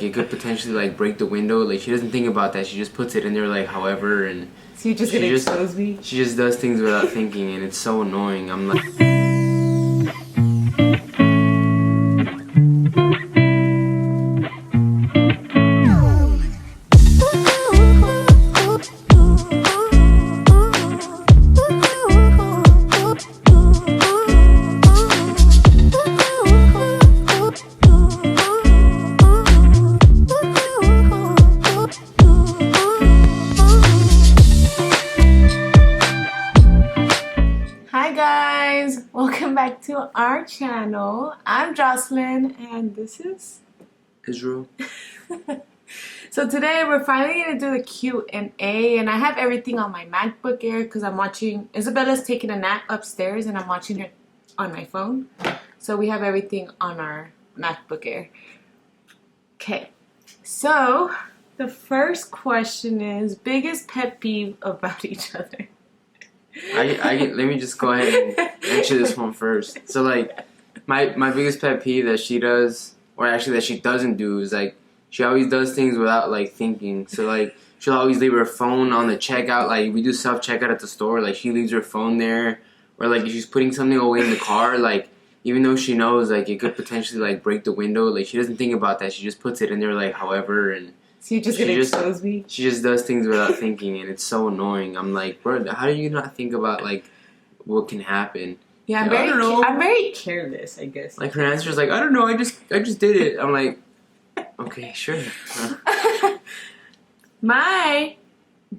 it could potentially like break the window. Like she doesn't think about that. She just puts it in there like however, and So you're just gonna expose me? She just does things without thinking, and it's so annoying. I'm like. Hi guys, welcome back to our channel. I'm Jocelyn and this is Israel. So today we're finally gonna do the Q&A, and I have everything on my MacBook Air because I'm watching Isabella's taking a nap upstairs and I'm watching her on my phone. So we have everything on our MacBook Air. Okay, so the first question is biggest pet peeve about each other. Let me just go ahead and answer this one first. So like my biggest pet peeve that she does, or actually that she doesn't do, is like she always does things without like thinking. So like she'll always leave her phone on the checkout. Like we do self checkout at the store, like she leaves her phone there, or like if she's putting something away in the car, like even though she knows like it could potentially like break the window, like she doesn't think about that. She just puts it in there like however, and So you're just gonna expose me? She just does things without thinking, and it's so annoying. I'm like, bro, how do you not think about like what can happen? Yeah, like, I'm very careless, I guess. Like her answer is like, I don't know, I just did it. I'm like, okay, sure. My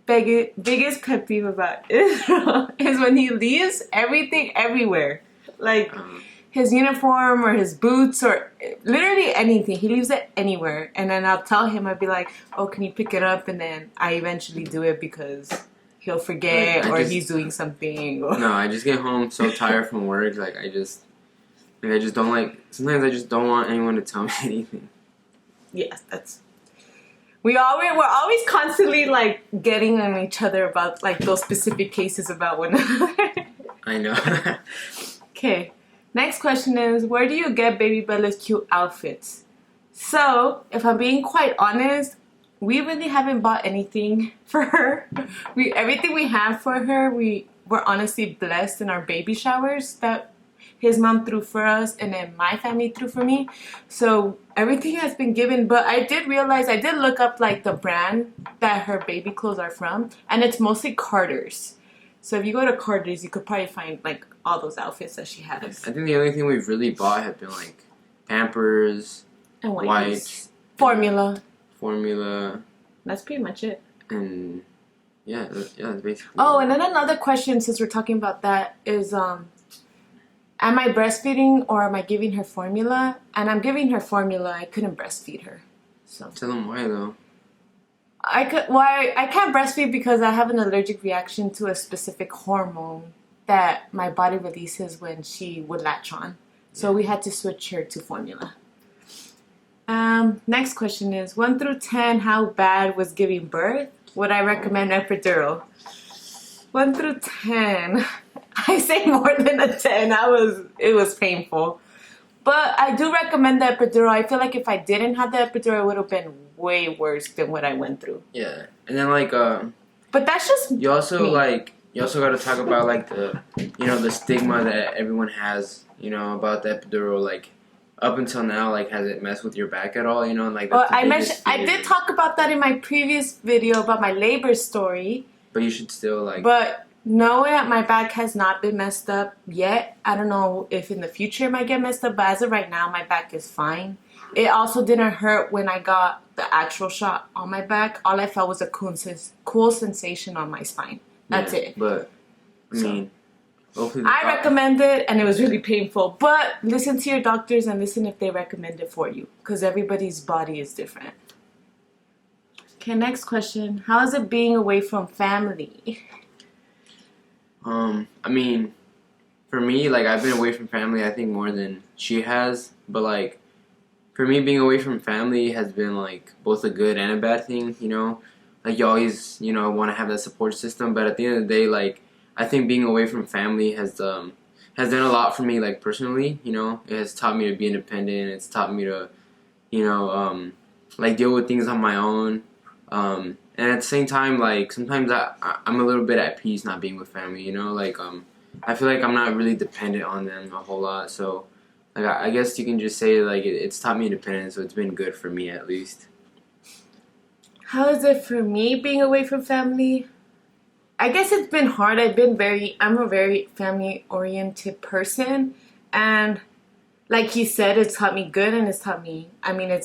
biggest pet peeve about Israel is when he leaves everything everywhere. Like his uniform or his boots or literally anything. He leaves it anywhere. And then I'll tell him, I'd be like, oh, can you pick it up? And then I eventually do it because he'll forget or he's doing something. Or no, I just get home so tired from work. Like I just don't like, sometimes I just don't want anyone to tell me anything. Yes, we're always constantly like getting on each other about like those specific cases about one another. I know. Okay, next question is, where do you get Baby Bella's cute outfits? So, if I'm being quite honest, we really haven't bought anything for her. Everything we have for her, we're honestly blessed in our baby showers that his mom threw for us and then my family threw for me. So everything has been given, but I did look up like the brand that her baby clothes are from, and it's mostly Carter's. So if you go to Carter's, you could probably find like all those outfits that she has. I think the only thing we've really bought have been like Pampers and wipes, formula. That's pretty much it. And yeah, that's basically. Oh, and then another question, since we're talking about that, is am I breastfeeding or am I giving her formula? And I'm giving her formula. I couldn't breastfeed her. So tell them why though. I can't breastfeed because I have an allergic reaction to a specific hormone that my body releases when she would latch on. So we had to switch her to formula. Next question is 1 through 10, how bad was giving birth? Would I recommend epidural? 1 through 10. I say more than a 10. It was painful. But I do recommend the epidural. I feel like if I didn't have the epidural, it would have been way worse than what I went through. Yeah. And then like but that's just you also got to talk about like the stigma that everyone has, about the epidural. Like up until now, like has it messed with your back at all? Like well, I did talk about that in my previous video about my labor story. But you should still like. But no, my back has not been messed up yet. I don't know if in the future it might get messed up, but as of right now, my back is fine. It also didn't hurt when I got the actual shot on my back. All I felt was a cool sensation on my spine. That's it. But I mean, I recommend it, and it was really painful. But listen to your doctors and listen if they recommend it for you, because everybody's body is different. Okay, next question. How is it being away from family? I mean, for me, like, I've been away from family, I think, more than she has. But, like, for me, being away from family has been, like, both a good and a bad thing, Like, you always, want to have that support system. But at the end of the day, like, I think being away from family has done a lot for me, like, personally, It has taught me to be independent. It's taught me to, like deal with things on my own. And at the same time, like sometimes I'm a little bit at peace not being with family. You know, like I feel like I'm not really dependent on them a whole lot. So like I guess you can just say like it's taught me independence. So it's been good for me at least. How is it for me being away from family? I guess it's been hard. I'm a very family oriented person, and like you said, it's taught me good and it's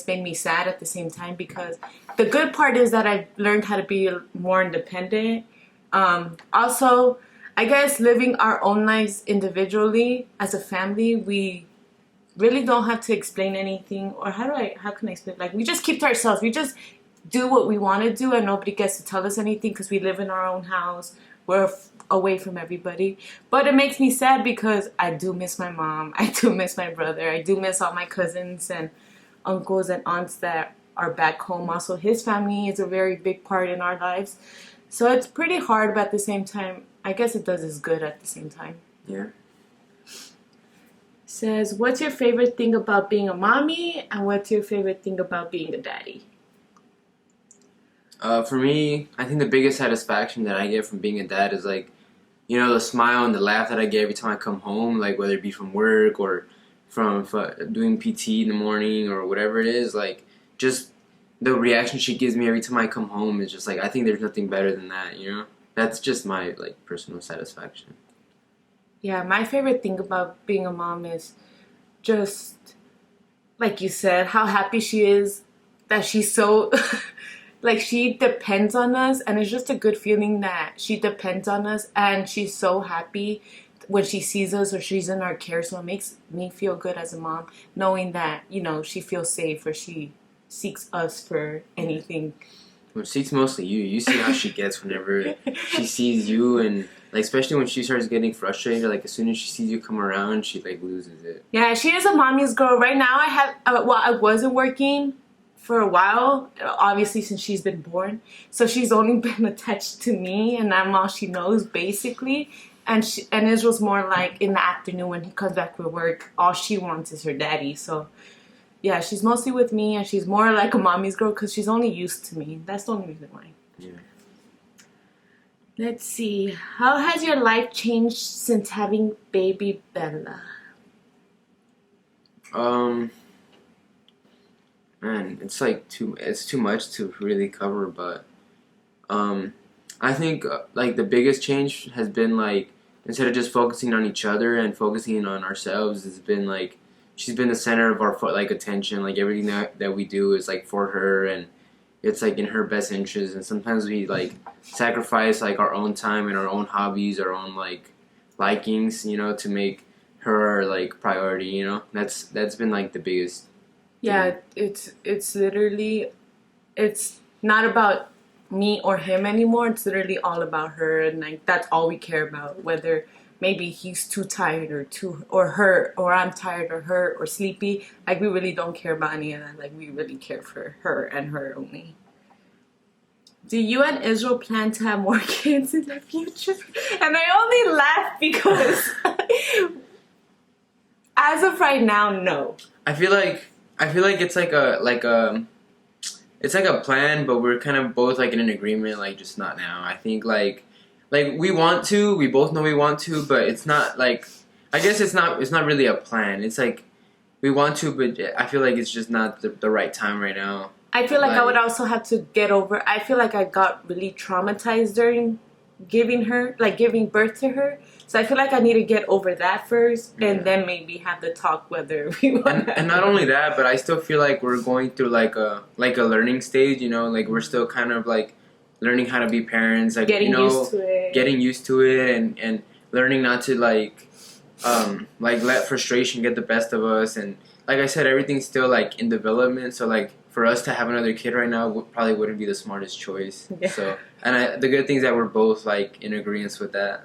made me sad at the same time, because the good part is that I've learned how to be more independent. Also, I guess living our own lives individually as a family, we really don't have to explain anything, or how can I explain? Like, we just keep to ourselves. We just do what we want to do, and nobody gets to tell us anything because we live in our own house. We're away from everybody. But it makes me sad because I do miss my mom. I do miss my brother. I do miss all my cousins and uncles and aunts that are back home. Also, his family is a very big part in our lives. So it's pretty hard, but at the same time, I guess it does its good at the same time. Yeah. Says, what's your favorite thing about being a mommy, and what's your favorite thing about being a daddy? For me, I think the biggest satisfaction that I get from being a dad is like, you know, the smile and the laugh that I get every time I come home, like whether it be from work or from doing PT in the morning or whatever it is, like just the reaction she gives me every time I come home is just like, I think there's nothing better than that, you know? That's just my like personal satisfaction. Yeah, my favorite thing about being a mom is just, like you said, how happy she is that she's so, like, she depends on us, and it's just a good feeling that she depends on us, and she's so happy when she sees us or she's in our care. So it makes me feel good as a mom, knowing that, you know, she feels safe or she seeks us for anything. Well, she's mostly you. You see how she gets whenever she sees you, and like especially when she starts getting frustrated. Like as soon as she sees you come around, she like loses it. Yeah, she is a mommy's girl. Right now, I wasn't working for a while, obviously since she's been born. So she's only been attached to me, and I'm all she knows basically. And Israel's more like in the afternoon when he comes back from work, all she wants is her daddy. So yeah, she's mostly with me, and she's more like a mommy's girl because she's only used to me. That's the only reason why. Yeah. Let's see. How has your life changed since having baby Bella? Man, it's like too much to really cover, but I think like the biggest change has been like instead of just focusing on each other and focusing on ourselves, it's been like she's been the center of our like attention. Like everything that we do is like for her, and it's like in her best interest. And sometimes we like sacrifice like our own time and our own hobbies, our own like likings, you know, to make her like priority. You know, that's been like the biggest. Yeah, it's literally, it's not about me or him anymore. It's literally all about her, and like that's all we care about. Whether maybe he's too tired or her, or I'm tired or her or sleepy. Like we really don't care about any of that. Like we really care for her and her only. Do you and Israel plan to have more kids in the future? And I only laugh because as of right now, no. I feel like it's like it's like a plan, but we're kind of both like in an agreement, like just not now. I think like we want to, we both know we want to, but it's not like, I guess it's not really a plan. It's like we want to, but I feel like it's just not the right time right now. I feel like I would also have to get over. I feel like I got really traumatized during giving birth to her. So I feel like I need to get over that first, and then maybe have the talk whether we want. And not only that, but I still feel like we're going through like a learning stage. You know, like we're still kind of like learning how to be parents. Like Getting you know, used to it, and learning not to like let frustration get the best of us. And like I said, everything's still like in development. So like for us to have another kid right now probably wouldn't be the smartest choice. Yeah. So the good thing is that we're both like in agreement with that.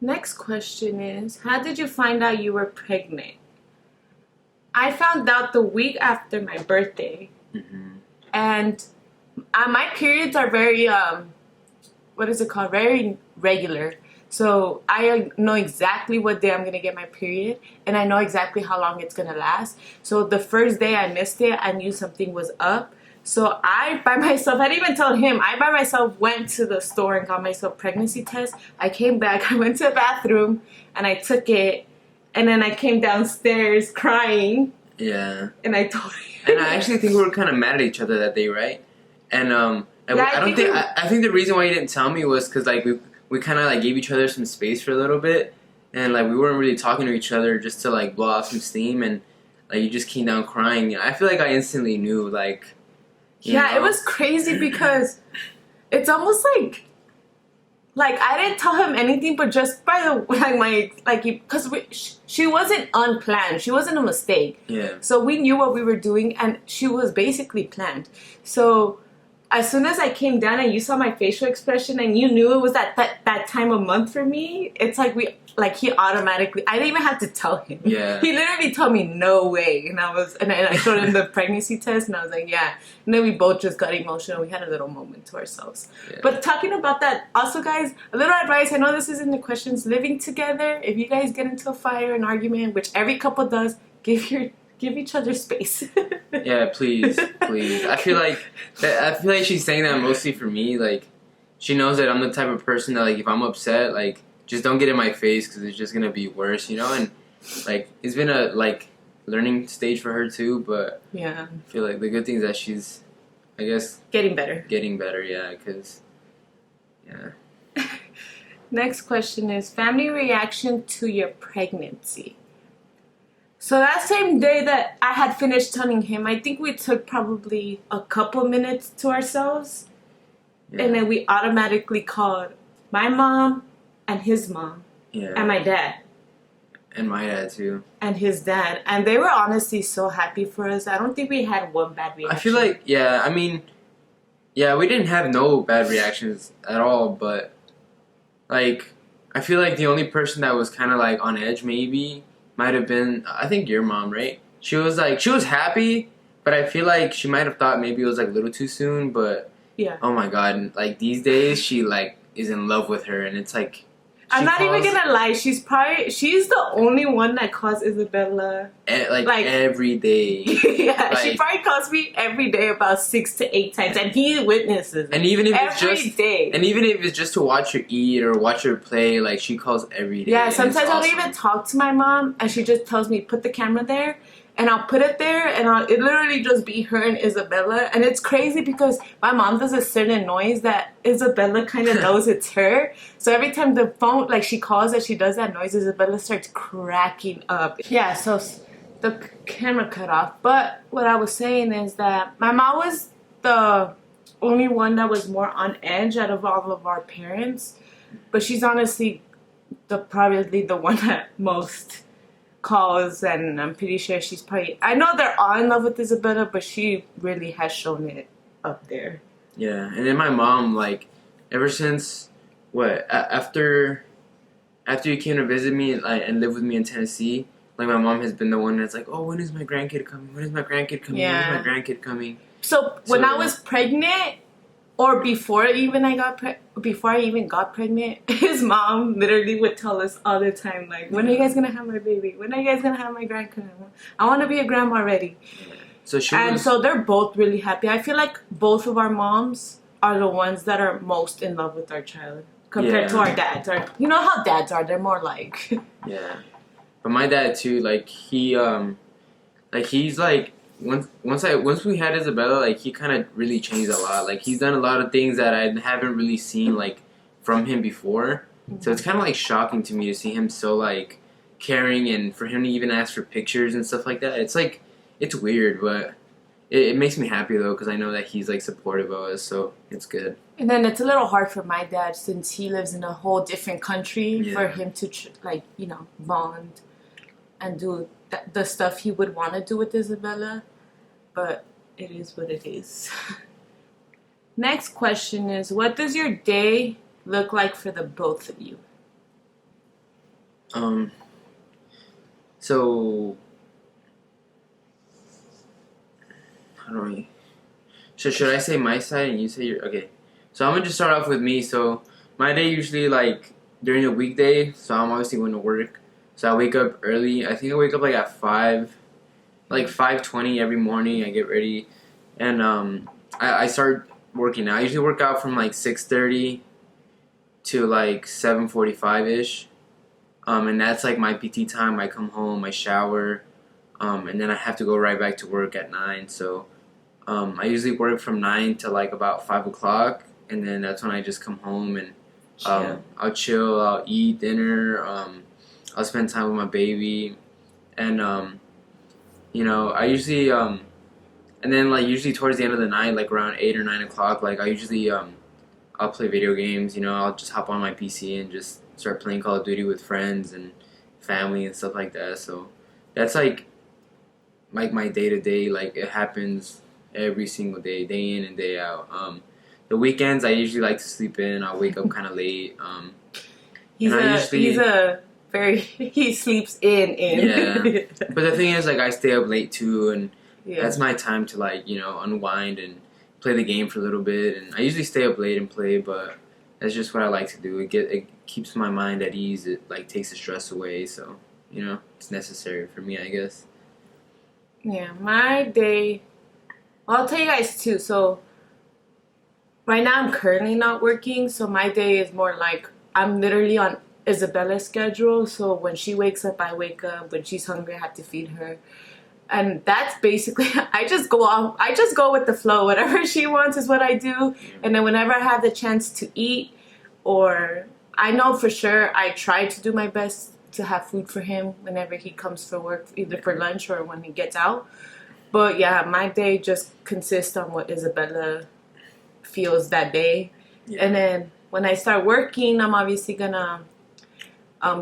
Next question is, how did you find out you were pregnant? I found out the week after my birthday. Mm-hmm. And my periods are very, what is it called? Very regular. So I know exactly what day I'm going to get my period, and I know exactly how long it's going to last. So the first day I missed it, I knew something was up. So I, by myself, I didn't even tell him, I by myself went to the store and got myself pregnancy test. I came back, I went to the bathroom, and I took it, and then I came downstairs crying. Yeah. And I told him. And I actually think we were kind of mad at each other that day, right? And I think the reason why you didn't tell me was because like we kind of like gave each other some space for a little bit, and like we weren't really talking to each other just to like blow off some steam, and like you just came down crying. And I feel like I instantly knew, like. Yeah, it was crazy because it's almost like I didn't tell him anything, but just by the because she wasn't unplanned, she wasn't a mistake. Yeah. So we knew what we were doing, and she was basically planned. So as soon as I came down and you saw my facial expression and you knew it was that time of month for me, it's like he automatically, I didn't even have to tell him. Yeah. He literally told me no way, and I showed him the pregnancy test, and I was like, yeah. And then we both just got emotional. We had a little moment to ourselves. Yeah. But talking about that, also guys, a little advice. I know this isn't the questions. Living together, if you guys get into a fire, an argument, which every couple does, give each other space. Yeah, please. I feel like she's saying that mostly for me. Like, she knows that I'm the type of person that, like, if I'm upset, like, just don't get in my face because it's just gonna be worse, you know. And like, it's been a like learning stage for her too. But yeah, I feel like the good thing is that she's, I guess, getting better. Yeah, because yeah. Next question is family reaction to your pregnancy. So that same day that I had finished telling him, I think we took probably a couple minutes to ourselves. Yeah. And then we automatically called my mom and his mom. Yeah. And my dad. And my dad too. And his dad. And they were honestly so happy for us. I don't think we had one bad reaction. I feel like, we didn't have no bad reactions at all, but like, I feel like the only person that was kind of like on edge maybe might have been, I think your mom, right? She was happy, but I feel like she might have thought maybe it was like a little too soon, but yeah. Oh my God, like these days she like is in love with her, and it's like, I'm not even gonna lie, she's the only one that calls Isabella like every day. Yeah, like, she probably calls me every day about 6 to 8 times, and he witnesses it. And even if it's just to watch her eat or watch her play, like she calls every day. Yeah, sometimes I don't even talk to my mom, and she just tells me put the camera there, and I'll put it there, and it literally just be her and Isabella. And it's crazy because my mom does a certain noise that Isabella kind of knows it's her. So every time the phone, like she calls and she does that noise, Isabella starts cracking up. Yeah, so the camera cut off. But what I was saying is that my mom was the only one that was more on edge out of all of our parents. But she's honestly probably the one that most calls, and I'm pretty sure she's probably, I know they're all in love with Isabella, but she really has shown it up there. Yeah, and then my mom, like, ever since after you came to visit me and live with me in Tennessee, like my mom has been the one that's like, oh, when is my grandkid coming? Yeah. When is my grandkid coming? So when I was pregnant, or before I even got pregnant, his mom literally would tell us all the time, like, when are you guys gonna have my baby? When are you guys gonna have my grandkid? I want to be a grandma already. So so they're both really happy. I feel like both of our moms are the ones that are most in love with our child compared to our dads. You know how dads are? They're more like. Yeah, but my dad too. Like he's like. Once we had Isabella, like he kind of really changed a lot. Like he's done a lot of things that I haven't really seen like from him before. Mm-hmm. So it's kind of like shocking to me to see him so like caring, and for him to even ask for pictures and stuff like that. It's like, it's weird, but it makes me happy though, because I know that he's like supportive of us, so it's good. And then it's a little hard for my dad since he lives in a whole different country for him to bond and do the stuff he would want to do with Isabella, but it is what it is. Next question is, what does your day look like for the both of you? So should I say my side and you say your? Okay, so I'm gonna just start off with me. So my day usually, like, during the weekday, so I'm obviously going to work. So I wake up early. I think I wake up like at 5, like 5:20 every morning. I get ready, and I start working out. I usually work out from like 6:30 to like 7:45 ish. And that's like my PT time. I come home, I shower, and then I have to go right back to work at 9. So I usually work from 9 to like about 5 o'clock, and then that's when I just come home and I'll chill. I'll eat dinner. I'll spend time with my baby, and I usually and then like usually towards the end of the night, like around 8 or 9 o'clock, like I usually I'll play video games. I'll just hop on my PC and just start playing Call of Duty with friends and family and stuff like that. So that's like my day to day. Like it happens every single day, day in and day out. The weekends I usually like to sleep in. I'll wake up kind of late. He's a very he sleeps in. Yeah, but the thing is, like I stay up late too, and that's my time to like unwind and play the game for a little bit. And I usually stay up late and play, but that's just what I like to do. It keeps my mind at ease. It like takes the stress away. So it's necessary for me, I guess. Yeah, my day. Well, I'll tell you guys too. So right now I'm currently not working, so my day is more like I'm literally on Isabella's schedule. So when she wakes up, I wake up. When she's hungry, I have to feed her. And that's basically, I just go with the flow. Whatever she wants is what I do. And then whenever I have the chance to eat, or I know for sure I try to do my best to have food for him whenever he comes for work, either for lunch or when he gets out. But yeah, my day just consists on what Isabella feels that day. Yeah. And then when I start working, I'm obviously gonna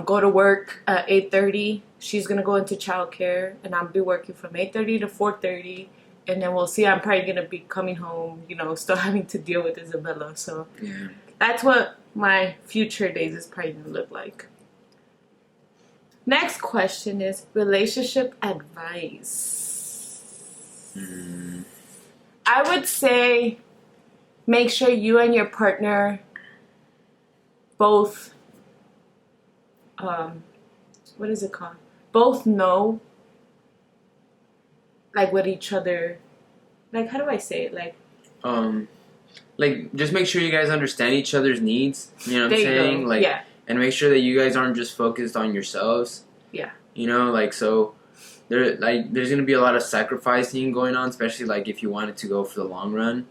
go to work at 8:30. She's gonna go into childcare, and I'll be working from 8:30 to 4:30. And then we'll see. I'm probably gonna be coming home, still having to deal with Isabella. So that's what my future days is probably gonna look like. Next question is relationship advice. I would say make sure you and your partner both, what is it called? Both know, like, what each other, like, how do I say it? Like, just make sure you guys understand each other's needs. You know what I'm saying? Go. Like, yeah. And make sure that you guys aren't just focused on yourselves. Yeah. So there's gonna be a lot of sacrificing going on, especially like if you want it to go for the long run.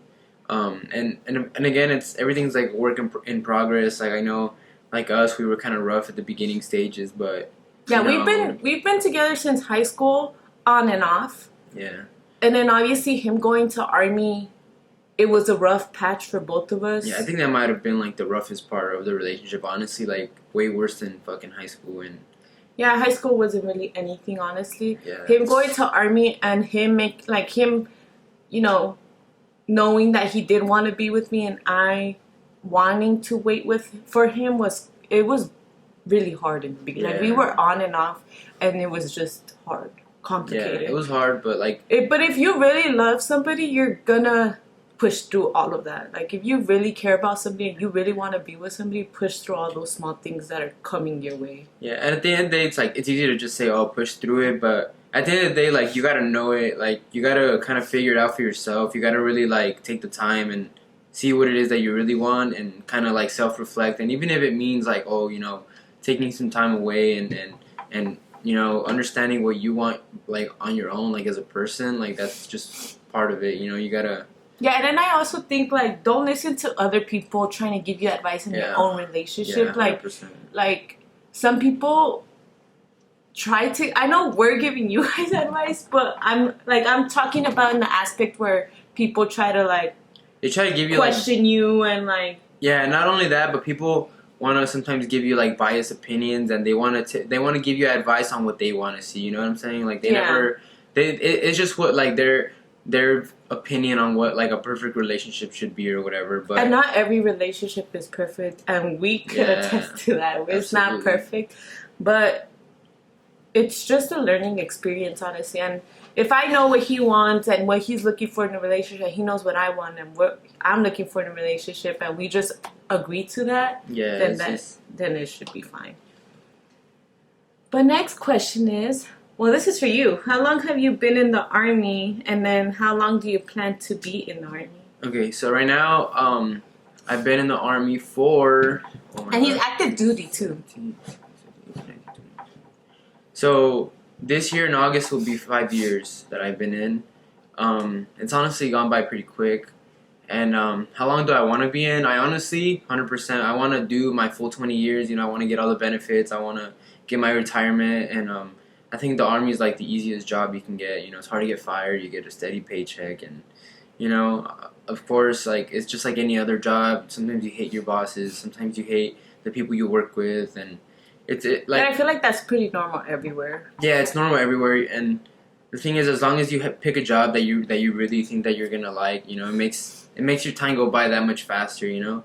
And again, everything's like work in progress. Like I know, like us, we were kind of rough at the beginning stages, but yeah, we've been together since high school, on and off. Yeah. And then obviously him going to Army, it was a rough patch for both of us. Yeah, I think that might have been like the roughest part of the relationship. Honestly, like way worse than fucking high school. And yeah, high school wasn't really anything, honestly. Yeah, him going to Army and him knowing that he did want to be with me and I wanting to wait for him was really hard in the beginning. Like we were on and off, and it was just hard, complicated. Yeah, it was hard, but but if you really love somebody, you're gonna push through all of that. Like if you really care about somebody and you really want to be with somebody, push through all those small things that are coming your way. Yeah, and at the end of the day, it's easy to just say, "Oh, push through it," but at the end of the day, like you gotta know it. Like you gotta kind of figure it out for yourself. You gotta really like take the time and see what it is that you really want, and kind of like self-reflect. And even if it means like, taking some time away and understanding what you want like on your own, like as a person, like that's just part of it. You gotta. Yeah, and then I also think like don't listen to other people trying to give you advice in your own relationship. Yeah, like some people try to. I know we're giving you guys advice, but I'm talking about in the aspect where people try to they try to give you question you and yeah, not only that, but people want to sometimes give you like biased opinions, and they want to give you advice on what they want to see. You know what I'm saying? Like it's just what like their opinion on what like a perfect relationship should be or whatever. But and not every relationship is perfect, and we could attest to that. It's not perfect, but it's just a learning experience, honestly. And if I know what he wants and what he's looking for in a relationship, he knows what I want and what I'm looking for in a relationship, and we just agree to that, then it should be fine. But next question is, well, this is for you. How long have you been in the Army, and then how long do you plan to be in the Army? Okay, so right now, I've been in the Army for... and he's active duty, too. So, this year in August will be 5 years that I've been in. It's honestly gone by pretty quick. And how long do I want to be in? I honestly, 100%, I want to do my full 20 years. You know, I want to get all the benefits. I want to get my retirement. And I think the Army is like the easiest job you can get. You know, it's hard to get fired. You get a steady paycheck. And, you know, of course, like, it's just like any other job. Sometimes you hate your bosses. Sometimes you hate the people you work with. And like, and I feel like that's pretty normal everywhere. Yeah, it's normal everywhere. And the thing is, as long as you pick a job that you really think that you're gonna like, you know, it makes your time go by that much faster, you know.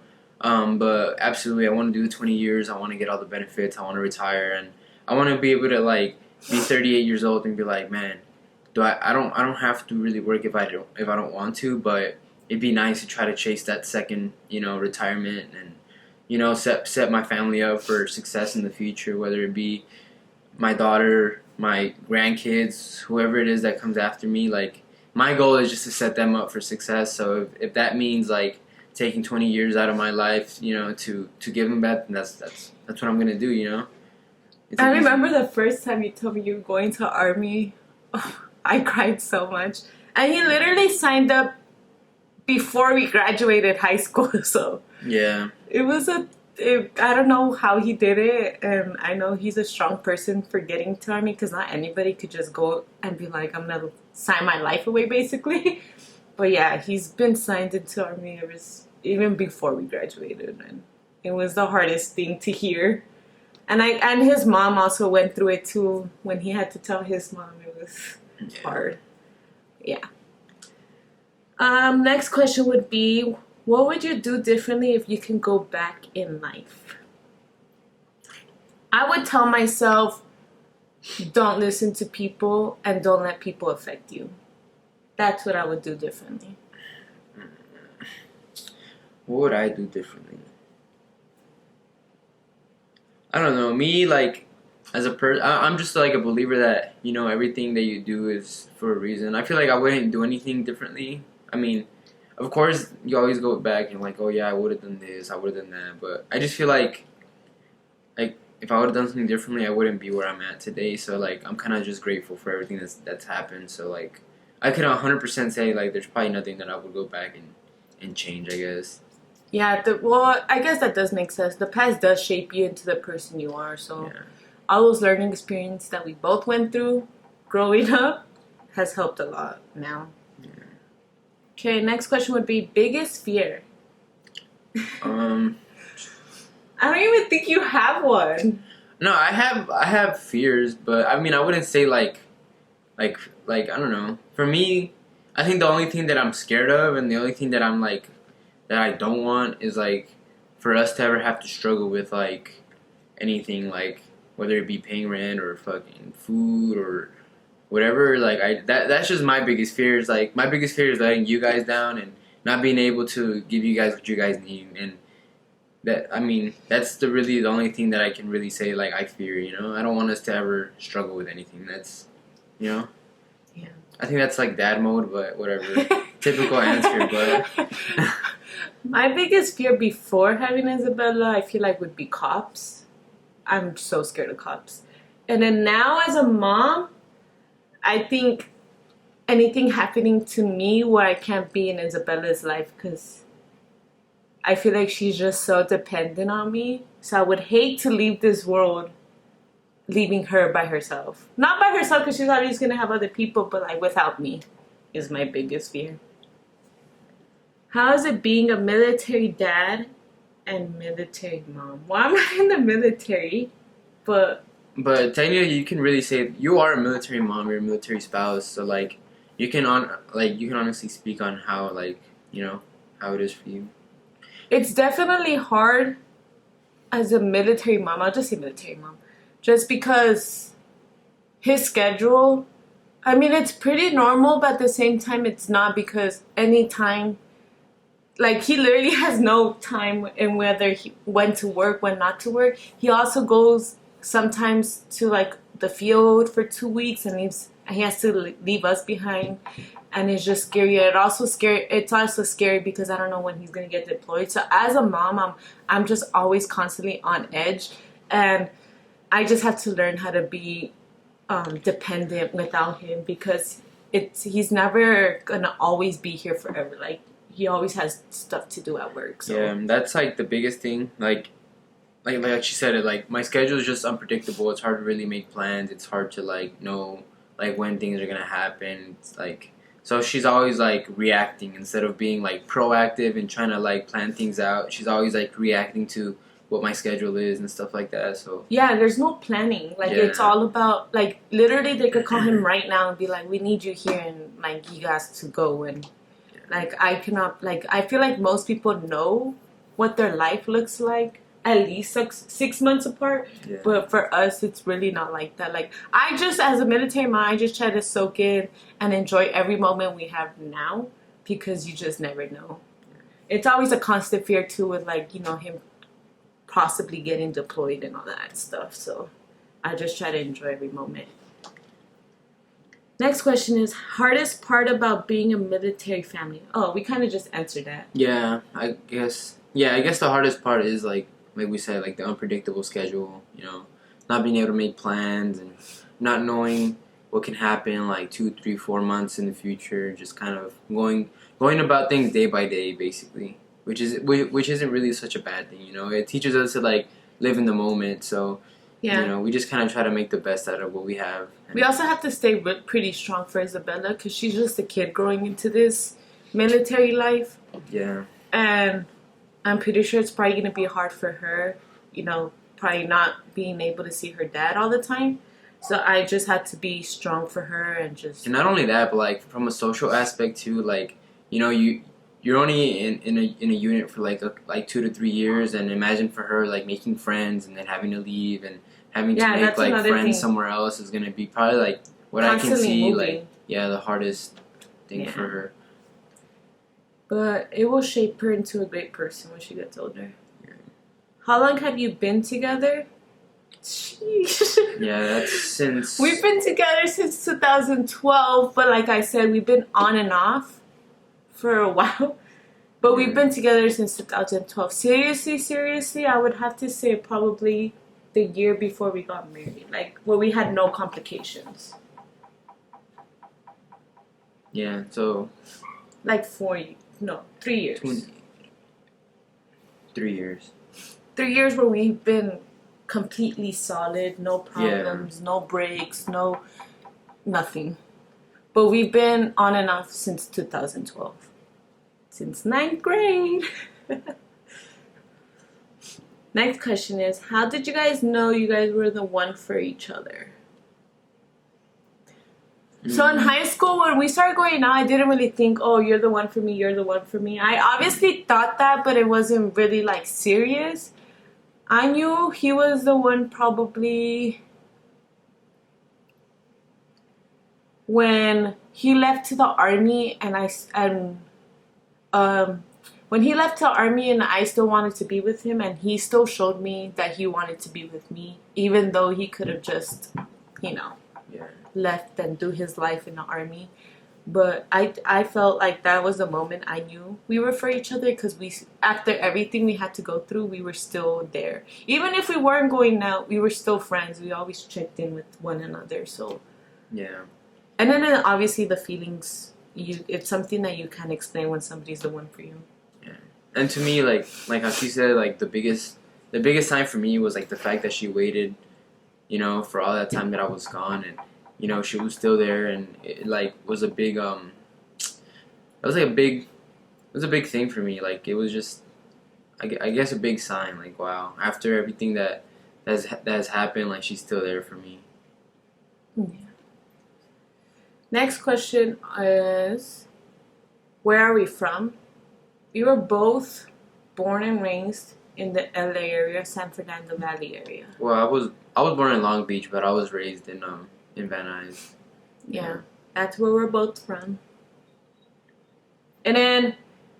But absolutely, I want to do the 20 years. I want to get all the benefits. I want to retire, and I want to be able to like be 38 years old and be like, man, I don't have to really work if I don't want to, but it'd be nice to try to chase that second, you know, retirement and, you know, set my family up for success in the future, whether it be my daughter, my grandkids, whoever it is that comes after me. Like, my goal is just to set them up for success. So if that means like taking 20 years out of my life, you know, to give them back, then that's what I'm gonna do, you know. I remember the first time you told me you were going to Army. Oh, I cried so much, and he literally signed up before we graduated high school. So yeah, it was I don't know how he did it, and I know he's a strong person for getting to Army, because not anybody could just go and be like, I'm gonna sign my life away, basically. But yeah, he's been signed into Army even before we graduated, and it was the hardest thing to hear. And his mom also went through it too. When he had to tell his mom, it was hard. Yeah. Next question would be, what would you do differently if you can go back in life? I would tell myself, don't listen to people and don't let people affect you. That's what I would do differently. What would I do differently? I don't know. Me, like, as a person, I'm just like a believer that, you know, everything that you do is for a reason. I feel like I wouldn't do anything differently. I mean, of course, you always go back and like, oh yeah, I would have done this, I would have done that. But I just feel like if I would have done something differently, I wouldn't be where I'm at today. So like, I'm kind of just grateful for everything that's happened. So like, I could 100% say like, there's probably nothing that I would go back and change, I guess. Yeah, well, I guess that does make sense. The past does shape you into the person you are. So all those learning experiences that we both went through growing up has helped a lot now. Yeah. Okay, next question would be biggest fear. I don't even think you have one. No, I have fears, but I mean, I wouldn't say like I don't know. For me, I think the only thing that I'm scared of and the only thing that I'm like that I don't want is like for us to ever have to struggle with like anything, like whether it be paying rent or fucking food or whatever. Like that's just my biggest fear. Is like my biggest fear is letting you guys down and not being able to give you guys what you guys need. And that, I mean, that's really the only thing that I can really say like I fear. You know, I don't want us to ever struggle with anything. That's, you know. Yeah. I think that's like dad mode, but whatever. Typical answer, but. My biggest fear before having Isabella, I feel like, would be cops. I'm so scared of cops. And then now as a mom, I think anything happening to me where I can't be in Isabella's life, because I feel like she's just so dependent on me. So I would hate to leave this world leaving her by herself. Not by herself because she's always going to have other people, but like without me is my biggest fear. How is it being a military dad and military mom? Well, I'm not in the military, but technically, you can really say you are a military mom, you're a military spouse. So like, you can honestly speak on how like, you know, how it is for you. It's definitely hard as a military mom. I'll just say military mom, just because his schedule I mean, it's pretty normal, but at the same time, it's not because anytime, like, he literally has no time in whether he when to work, when not to work. He also goes sometimes to like the field for 2 weeks and he has to leave us behind, and it's just scary. It's also scary because I don't know when he's gonna get deployed. So as a mom, I'm just always constantly on edge, and I just have to learn how to be dependent without him because he's never gonna always be here forever. Like he always has stuff to do at work. So Yeah, that's like the biggest thing. Like she said, it like my schedule is just unpredictable. It's hard to really make plans. It's hard to like know like when things are gonna happen. It's like so she's always like reacting instead of being like proactive and trying to like plan things out. She's always like reacting to what my schedule is and stuff like that. So yeah, there's no planning. Like Yeah. it's all about like literally they could call him right now and be like, "We need you here," and like you guys to go. And like I cannot like I feel like most people know what their life looks like at least 6 months apart. yeah, But for us, it's really not like that. Like I just as a military mom, I just try to soak in and enjoy every moment we have now because you just never know. It's always a constant fear too with like him possibly getting deployed and all that stuff. So I just try to enjoy every moment. Next question is hardest part about being a military family. Oh, we kind of just answered that. yeah. I guess the hardest part is like we said, like the unpredictable schedule. Not being able to make plans and not knowing what can happen like 2, 3, 4 months in the future. Just kind of going about things day by day, basically. Which isn't really such a bad thing. It teaches us to like live in the moment. So Yeah. we just kind of try to make the best out of what we have. We also have to stay pretty strong for Isabella because she's just a kid growing into this military life. Yeah. And I'm pretty sure it's probably going to be hard for her, probably not being able to see her dad all the time. So I just had to be strong for her and just... And not only that, but like from a social aspect too, like, you're only in a unit for like 2 to 3 years, and imagine for her like making friends and then having to leave and having to make like friends thing. somewhere else is gonna be probably like what Constantly I can see moving. like the hardest thing for her. But it will shape her into a great person when she gets older. Yeah. How long have you been together? Sheesh. Yeah, that's since... We've been together since 2012, but like I said, we've been on and off for a while. But we've been together since 2012. Seriously, I would have to say probably the year before we got married. Like, where we had no complications. Yeah, so... Like 3 years. 3 years. 3 years where we've been completely solid, no problems, no breaks, no nothing. But we've been on and off since 2012. Since 9th grade. Next question is, how did you guys know you guys were the one for each other? So in high school, when we started going out, I didn't really think, oh, you're the one for me, you're the one for me. I obviously thought that, but it wasn't really like serious. I knew he was the one probably when he left to the army when he left the army and I still wanted to be with him, and he still showed me that he wanted to be with me, even though he could have just, left and do his life in the army. But I felt like that was the moment I knew we were for each other, because after everything we had to go through, we were still there. Even if we weren't going out, we were still friends. We always checked in with one another. So yeah. And then obviously the feelings, it's something that you can't explain when somebody's the one for you. Yeah. And to me, like how she said, like the biggest sign for me was like the fact that she waited, for all that time that I was gone, and she was still there, and it like was a big it was a big thing for me. Like it was just I guess a big sign, like wow, after everything that has happened, like she's still there for me. Yeah. Next question is, where are we from? We were both born and raised in the LA area, San Fernando Valley area. Well, I was born in Long Beach, but I was raised in Van Nuys. Yeah. That's where we're both from. And then,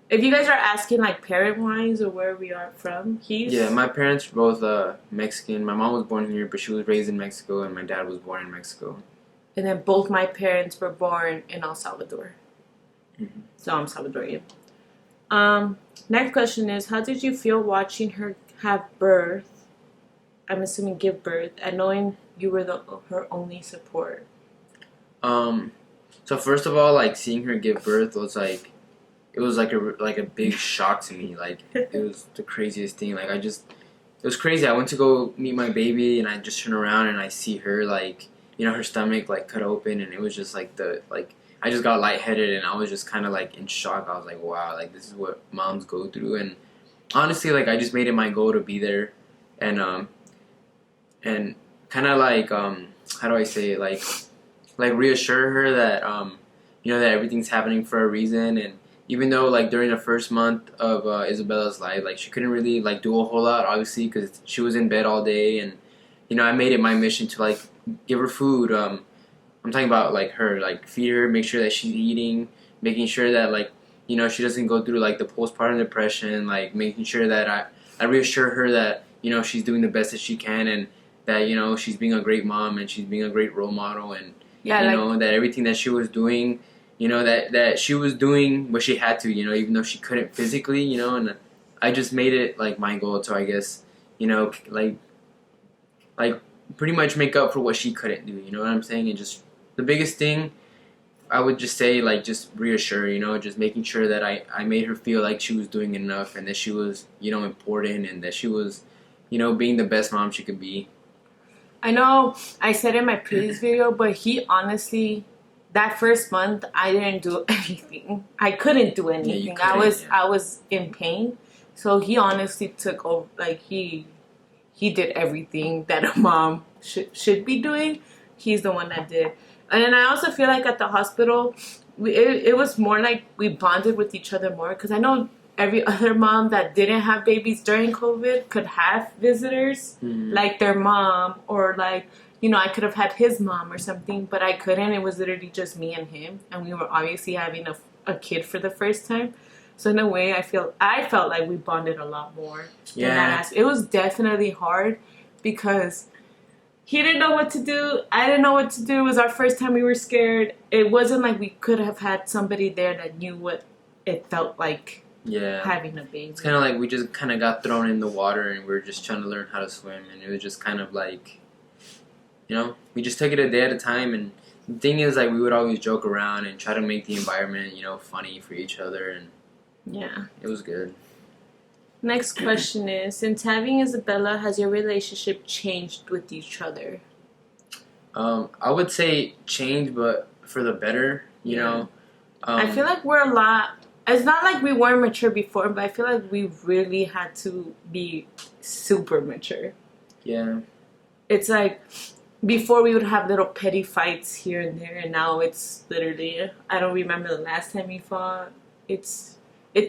if you guys are asking like parent-wise or where we are from, Yeah, my parents are both Mexican. My mom was born here, but she was raised in Mexico, and my dad was born in Mexico. And then both my parents were born in El Salvador. Mm-hmm. So I'm Salvadorian. Next question is, how did you feel watching her have birth? I'm assuming give birth, and knowing you were her only support. So first of all, like seeing her give birth was like, it was like a big shock to me. Like it was the craziest thing. Like it was crazy. I went to go meet my baby, and I just turn around and I see her like, her stomach like cut open, and it was just like I just got lightheaded, and I was just kind of like in shock. I was like, wow, like this is what moms go through. And honestly, like I just made it my goal to be there, and kind of like how do I say it, like reassure her that that everything's happening for a reason. And even though like during the first month of Isabella's life, like she couldn't really like do a whole lot, obviously, because she was in bed all day, and I made it my mission to like give her food. I'm talking about like her, like feed her, make sure that she's eating, making sure that like she doesn't go through like the postpartum depression, like making sure that I reassure her that she's doing the best that she can, and that she's being a great mom, and she's being a great role model, and that everything that she was doing, that she was doing what she had to, even though she couldn't physically, and I just made it like my goal to, I guess, like pretty much make up for what she couldn't do, you know what I'm saying? And just the biggest thing I would just say, like, just reassure, just making sure that I made her feel like she was doing enough, and that she was, important, and that she was, being the best mom she could be. I know I said in my previous video, but he honestly, that first month, I didn't do anything. I couldn't do anything. I was in pain. So he honestly took over, like, he did everything that a mom should be doing. He's the one that did. And then I also feel like at the hospital, it was more like we bonded with each other more. Because I know every other mom that didn't have babies during COVID could have visitors, like their mom, or like, I could have had his mom or something, but I couldn't. It was literally just me and him. And we were obviously having a kid for the first time. So in a way, I felt like we bonded a lot more. Yeah. It was definitely hard because he didn't know what to do. I didn't know what to do. It was our first time. We were scared. It wasn't like we could have had somebody there that knew what it felt like having a baby. It's kind of like we just kind of got thrown in the water, and we were just trying to learn how to swim. And it was just kind of like, we just took it a day at a time. And the thing is, like, we would always joke around and try to make the environment, funny for each other. And yeah, it was good. Next question is, since having Isabella, has your relationship changed with each other? I would say change, but for the better, you know. I feel like we're a lot... It's not like we weren't mature before, but I feel like we really had to be super mature. Yeah. It's like, before we would have little petty fights here and there, and now it's literally... I don't remember the last time we fought. It's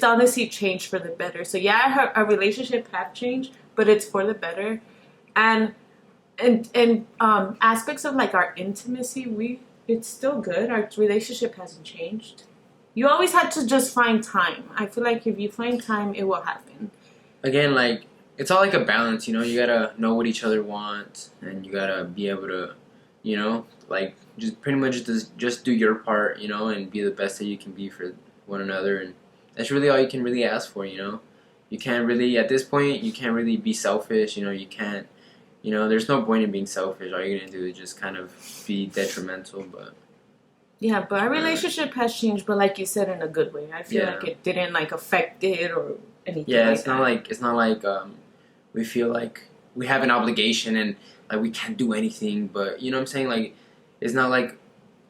honestly changed for the better. So yeah, our relationship have changed, but it's for the better. And aspects of like our intimacy, it's still good. Our relationship hasn't changed. You always had to just find time. I feel like if you find time, it will happen. Again, like, it's all like a balance, you gotta know what each other wants, and you gotta be able to, like, just pretty much just do your part, and be the best that you can be for one another. And that's really all you can really ask for, You can't really, at this point, you can't really be selfish, you can't, there's no point in being selfish. All you're going to do is just kind of be detrimental, but... Yeah, but our relationship has changed, but like you said, in a good way. I feel like it didn't, like, affect it or anything it's not like we feel like we have an obligation and, like, we can't do anything, but, you know what I'm saying? Like, it's not like,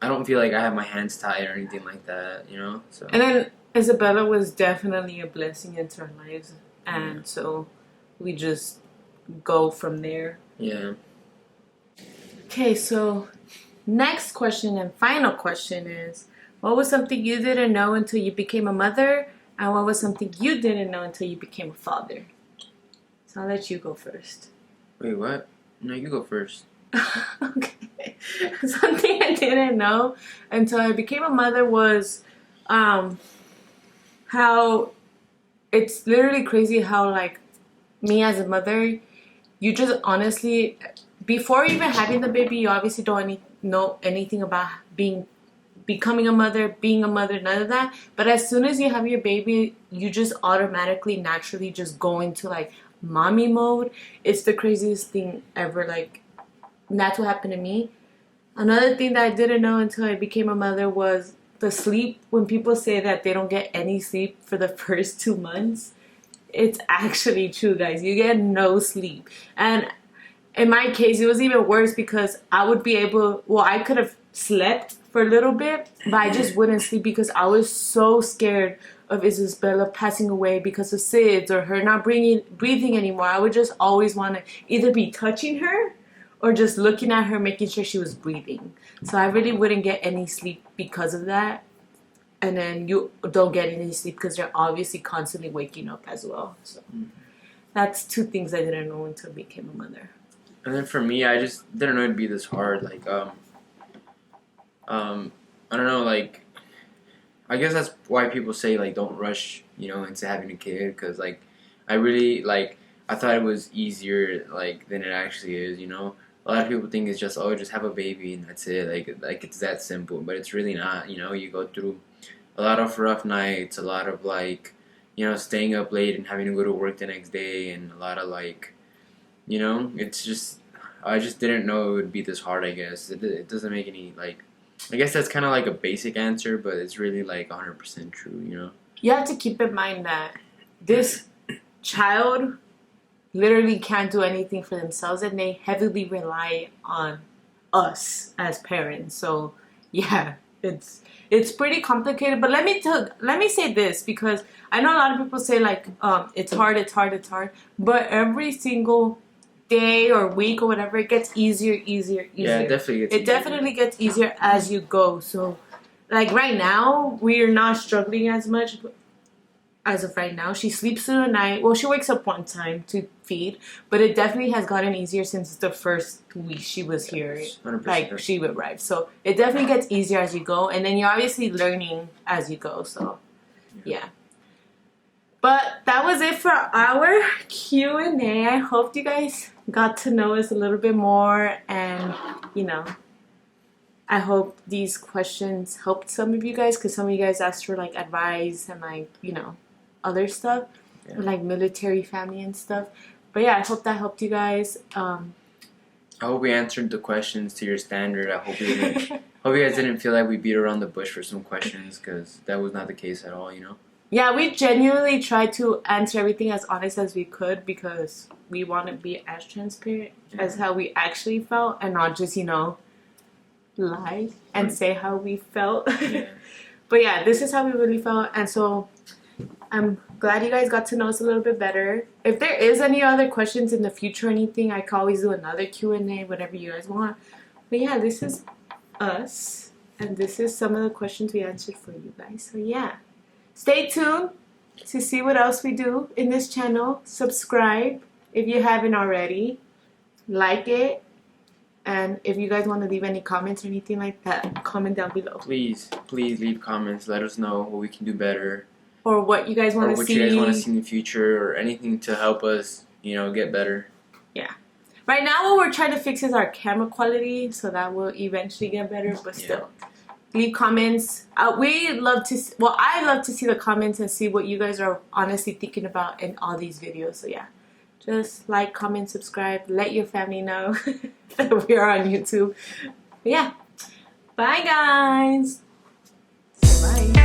I don't feel like I have my hands tied or anything like that, so... And then... Isabella was definitely a blessing into our lives, and so we just go from there. Yeah. Okay, so next question and final question is, what was something you didn't know until you became a mother, and what was something you didn't know until you became a father? So I'll let you go first. Wait, what? No, you go first. Okay. Something I didn't know until I became a mother was how it's literally crazy how, like, me as a mother, you just honestly, before even having the baby, you obviously don't know anything about becoming a mother, being a mother, none of that. But as soon as you have your baby, you just automatically, naturally just go into like mommy mode. It's the craziest thing ever. Like, and that's what happened to me. Another thing that I didn't know until I became a mother was the sleep. When people say that they don't get any sleep for the first 2 months, it's actually true, guys. You get no sleep. And in my case, it was even worse because I would be able, well, I could have slept for a little bit, but I just wouldn't sleep because I was so scared of Isabella passing away because of SIDS or her not breathing anymore. I would just always want to either be touching her or just looking at her, making sure she was breathing. So I really wouldn't get any sleep because of that. And then you don't get any sleep because you're obviously constantly waking up as well. So that's 2 things I didn't know until I became a mother. And then for me, I just didn't know it'd be this hard. Like, I don't know, like, I guess that's why people say, like, don't rush, into having a kid. Because, like, I really, like, I thought it was easier, like, than it actually is, A lot of people think it's just, just have a baby and that's it. Like it's that simple. But it's really not, You go through a lot of rough nights, a lot of, like, staying up late and having to go to work the next day, and a lot of, like, it's just, I just didn't know it would be this hard, I guess. It doesn't make any, like, I guess that's kind of like a basic answer, but it's really, like, 100% true, You have to keep in mind that this child literally can't do anything for themselves, and they heavily rely on us as parents. So, yeah, it's pretty complicated. But let me say this, because I know a lot of people say, like, it's hard. But every single day or week or whatever, it gets easier. Yeah, it definitely gets It definitely gets easier as you go. So, like, right now, we're not struggling as much. As of right now, she sleeps through the night. Well, she wakes up one time to feed, but it definitely has gotten easier since the first week she was here. 100%. Like, she arrived. So it definitely gets easier as you go, and then you're obviously learning as you go. So, yeah. But that was it for our Q&A. I hope you guys got to know us a little bit more, and, I hope these questions helped some of you guys, because some of you guys asked for, like, advice and, like, other stuff, like military family and stuff. But yeah, I hope that helped you guys. I hope we answered the questions to your standard. I hope you guys didn't feel like we beat around the bush for some questions, because that was not the case at all, Yeah, we genuinely tried to answer everything as honest as we could, because we want to be as transparent as how we actually felt, and not just, lie and say how we felt. Yeah. But yeah, this is how we really felt, and so I'm glad you guys got to know us a little bit better. If there is any other questions in the future or anything, I can always do another Q&A, whatever you guys want. But yeah, this is us, and this is some of the questions we answered for you guys. So yeah, stay tuned to see what else we do in this channel. Subscribe if you haven't already. Like it. And if you guys want to leave any comments or anything like that, comment down below. Please leave comments. Let us know what we can do better. Or what you guys want to see. Or what you guys want to see in the future, or anything to help us, get better. Yeah. Right now, what we're trying to fix is our camera quality, so that will eventually get better. But still, leave comments. I love to see the comments and see what you guys are honestly thinking about in all these videos. So yeah, just like, comment, subscribe. Let your family know that we are on YouTube. But yeah. Bye, guys. Bye.